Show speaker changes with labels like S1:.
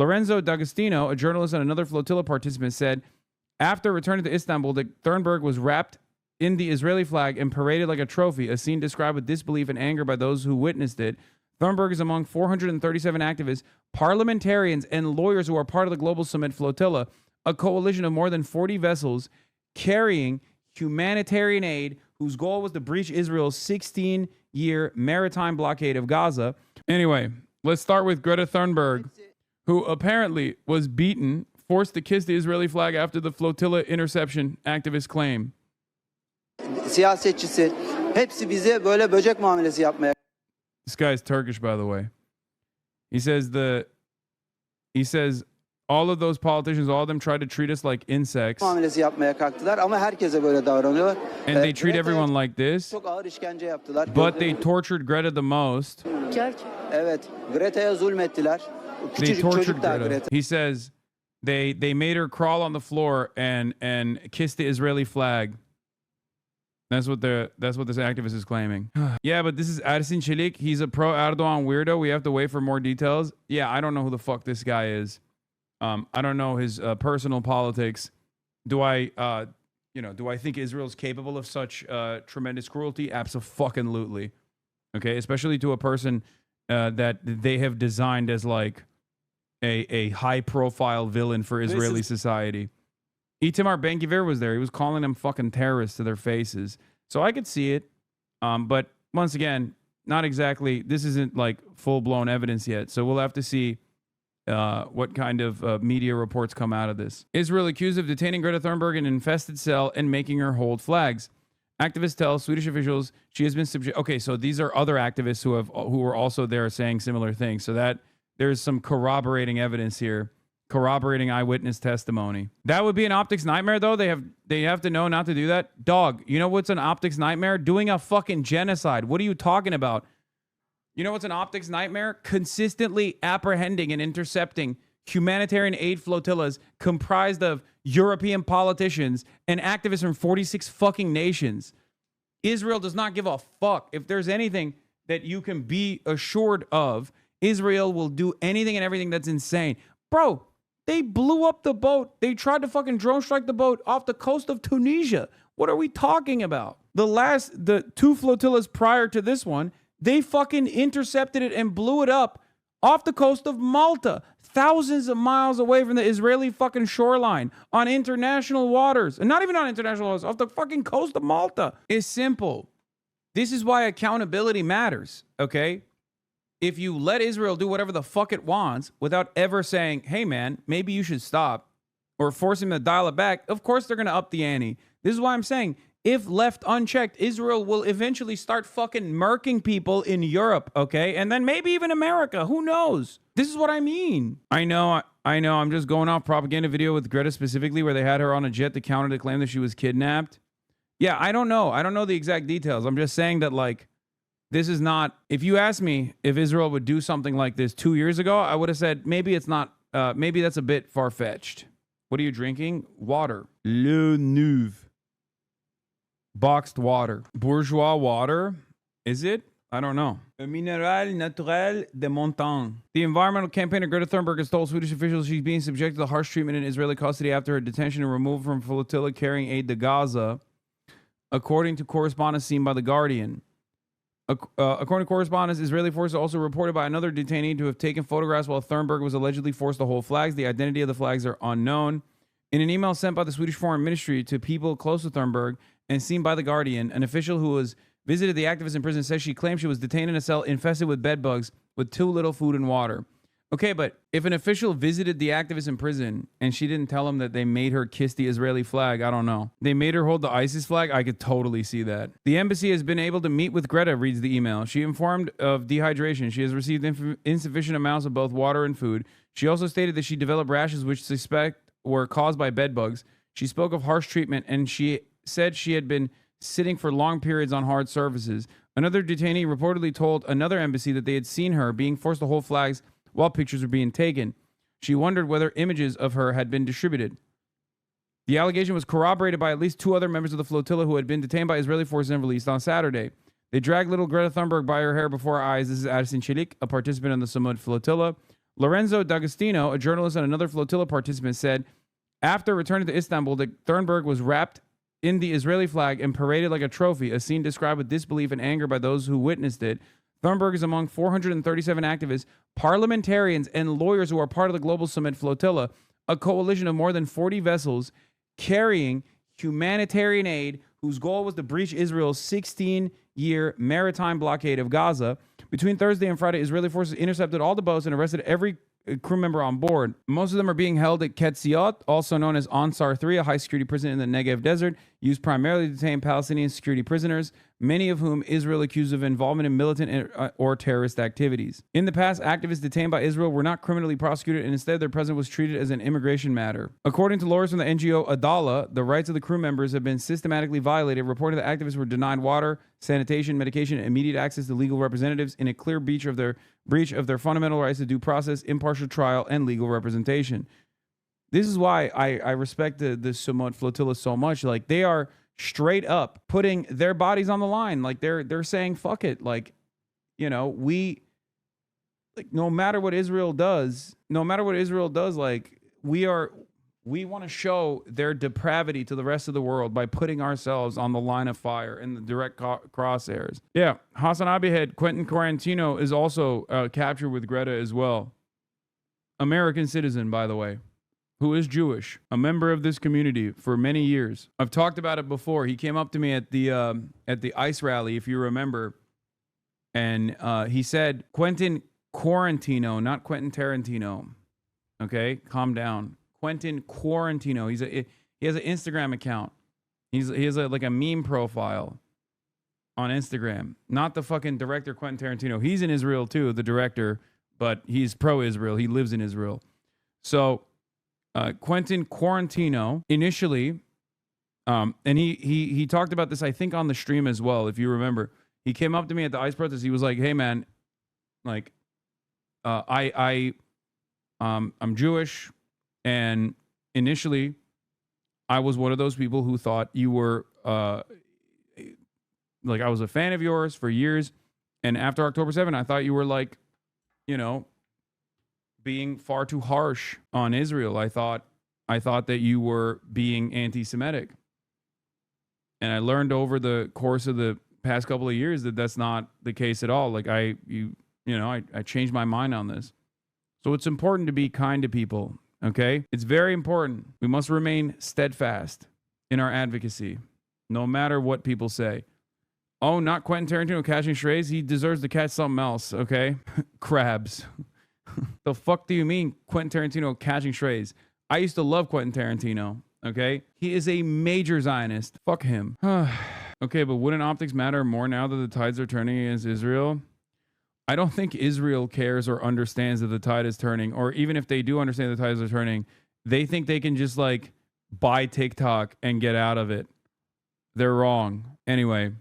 S1: Lorenzo D'Agostino, a journalist and another flotilla participant, said after returning to Istanbul that Thunberg was wrapped in the Israeli flag and paraded like a trophy, a scene described with disbelief and anger by those who witnessed it. Thunberg is among 437 activists, parliamentarians, and lawyers who are part of the Global Summit Flotilla, a coalition of more than 40 vessels carrying humanitarian aid whose goal was to breach Israel's 16-year maritime blockade of Gaza. Anyway, let's start with Greta Thunberg, who apparently was beaten, forced to kiss the Israeli flag after the flotilla interception, activists claim.
S2: Siyasetçisi hepsi bize böyle böcek muamelesi yapmaya.
S1: This guy's Turkish, by the way. He says all of those politicians, all of them tried to treat us like insects.
S2: Muamelesi yapmaya kalktılar ama herkese böyle davranıyorlar.
S1: And they treat everyone like this.
S2: Çok ağır işkence yaptılar.
S1: But they tortured Greta the most.
S2: Evet, Greta'ya zulmettiler.
S1: They
S2: Küçücük
S1: tortured
S2: çocuk da
S1: Greta.
S2: Greta.
S1: He says they made her crawl on the floor and kiss the Israeli flag. That's what this activist is claiming. Yeah, but this is Ersin Çelik. He's a pro Erdogan weirdo. We have to wait for more details. Yeah, I don't know who the fuck this guy is. I don't know his personal politics. Do I think Israel's capable of such tremendous cruelty? Abso-fucking-lutely. Okay, especially to a person that they have designed as like a high-profile villain for Israeli society. Itamar Ben-Gvir was there. He was calling them fucking terrorists to their faces. So I could see it. But once again, not exactly. This isn't like full-blown evidence yet. So we'll have to see what kind of media reports come out of this. Israel accused of detaining Greta Thunberg in an infested cell and making her hold flags. Activists tell Swedish officials she has been subject. Okay, so these are other activists who were also there saying similar things. So that there's some corroborating evidence here. Corroborating eyewitness testimony. That would be an optics nightmare, though. They have to know not to do that. Dog, you know what's an optics nightmare? Doing a fucking genocide. What are you talking about? You know what's an optics nightmare? Consistently apprehending and intercepting humanitarian aid flotillas comprised of European politicians and activists from 46 fucking nations. Israel does not give a fuck. If there's anything that you can be assured of, Israel will do anything and everything that's insane. Bro, they blew up the boat. They tried to fucking drone strike the boat off the coast of Tunisia. What are we talking about? The two flotillas prior to this one, they fucking intercepted it and blew it up off the coast of Malta, thousands of miles away from the Israeli fucking shoreline on international waters. And not even on international waters, off the fucking coast of Malta. It's simple. This is why accountability matters, okay? If you let Israel do whatever the fuck it wants without ever saying, hey man, maybe you should stop, or forcing them to dial it back, of course they're going to up the ante. This is why I'm saying, if left unchecked, Israel will eventually start fucking murking people in Europe, okay? And then maybe even America. Who knows? This is what I mean. I know. I'm just going off propaganda video with Greta specifically where they had her on a jet to counter the claim that she was kidnapped. Yeah, I don't know. I don't know the exact details. I'm just saying that, like, this is not, if you asked me if Israel would do something like this 2 years ago, I would have said, maybe it's not, maybe that's a bit far-fetched. What are you drinking? Water. Le Neuve. Boxed water. Bourgeois water? Is it? I don't know. A minéral naturel de montagne. The environmental campaigner Greta Thunberg has told Swedish officials she's being subjected to harsh treatment in Israeli custody after her detention and removal from flotilla carrying aid to Gaza, according to correspondence seen by The Guardian. According to correspondence, Israeli forces also reported by another detainee to have taken photographs while Thunberg was allegedly forced to hold flags. The identity of the flags are unknown. In an email sent by the Swedish Foreign Ministry to people close to Thunberg and seen by The Guardian, an official who has visited the activist in prison says she claimed she was detained in a cell infested with bedbugs with too little food and water. Okay, but if an official visited the activist in prison and she didn't tell him that they made her kiss the Israeli flag, I don't know. They made her hold the ISIS flag? I could totally see that. The embassy has been able to meet with Greta, reads the email. She informed of dehydration. She has received insufficient amounts of both water and food. She also stated that she developed rashes which suspect were caused by bedbugs. She spoke of harsh treatment and she said she had been sitting for long periods on hard surfaces. Another detainee reportedly told another embassy that they had seen her being forced to hold flags while pictures were being taken. She wondered whether images of her had been distributed. The allegation was corroborated by at least 2 other members of the flotilla who had been detained by Israeli forces and released on Saturday. They dragged little Greta Thunberg by her hair before our eyes. This is Ersin Çelik, a participant in the Summit flotilla. Lorenzo D'Agostino, a journalist and another flotilla participant, said after returning to Istanbul that Thunberg was wrapped in the Israeli flag and paraded like a trophy, a scene described with disbelief and anger by those who witnessed it. Thunberg is among 437 activists, parliamentarians, and lawyers who are part of the Global Summit Flotilla, a coalition of more than 40 vessels carrying humanitarian aid whose goal was to breach Israel's 16-year maritime blockade of Gaza. Between Thursday and Friday, Israeli forces intercepted all the boats and arrested every crew member on board. Most of them are being held at Ketziot, also known as Ansar 3, a high-security prison in the Negev desert, used primarily to detain Palestinian security prisoners, many of whom Israel accused of involvement in militant or terrorist activities. In the past, activists detained by Israel were not criminally prosecuted, and instead their presence was treated as an immigration matter. According to lawyers from the NGO Adala, the rights of the crew members have been systematically violated, reporting that activists were denied water, sanitation, medication, and immediate access to legal representatives in a clear breach of their fundamental rights to due process, impartial trial, and legal representation. This is why I respect the Summit Flotilla so much. Like, they are straight up putting their bodies on the line. Like, they're saying, fuck it. Like, you know, no matter what Israel does, like, we want to show their depravity to the rest of the world by putting ourselves on the line of fire in the direct crosshairs. Yeah, HasanAbi head Quentin Quarantino is also captured with Greta as well. American citizen, by the way, who is Jewish, a member of this community for many years. I've talked about it before. He came up to me at the ICE rally, if you remember, and he said, Quentin Quarantino, not Quentin Tarantino. Okay, calm down. Quentin Quarantino. He has an Instagram account. He has like a meme profile on Instagram. Not the fucking director Quentin Tarantino. He's in Israel too, the director, but he's pro-Israel. He lives in Israel. So Quentin Quarantino initially, and he talked about this, I think, on the stream as well, if you remember. He came up to me at the ICE protest. He was like, "Hey man, like, I'm Jewish. And initially, I was one of those people who thought you were, like, I was a fan of yours for years. And after October 7th, I thought you were, like, you know, being far too harsh on Israel. I thought that you were being anti-Semitic. And I learned over the course of the past couple of years that that's not the case at all. Like, I changed my mind on this. So it's important to be kind to people. Okay? It's very important. We must remain steadfast in our advocacy, no matter what people say. Oh, not Quentin Tarantino catching strays. He deserves to catch something else, okay? Crabs. The fuck do you mean Quentin Tarantino catching strays? I used to love Quentin Tarantino, okay? He is a major Zionist. Fuck him. Okay, but wouldn't optics matter more now that the tides are turning against Israel? I don't think Israel cares or understands that the tide is turning, or even if they do understand the tides are turning, they think they can just like buy TikTok and get out of it. They're wrong. Anyway,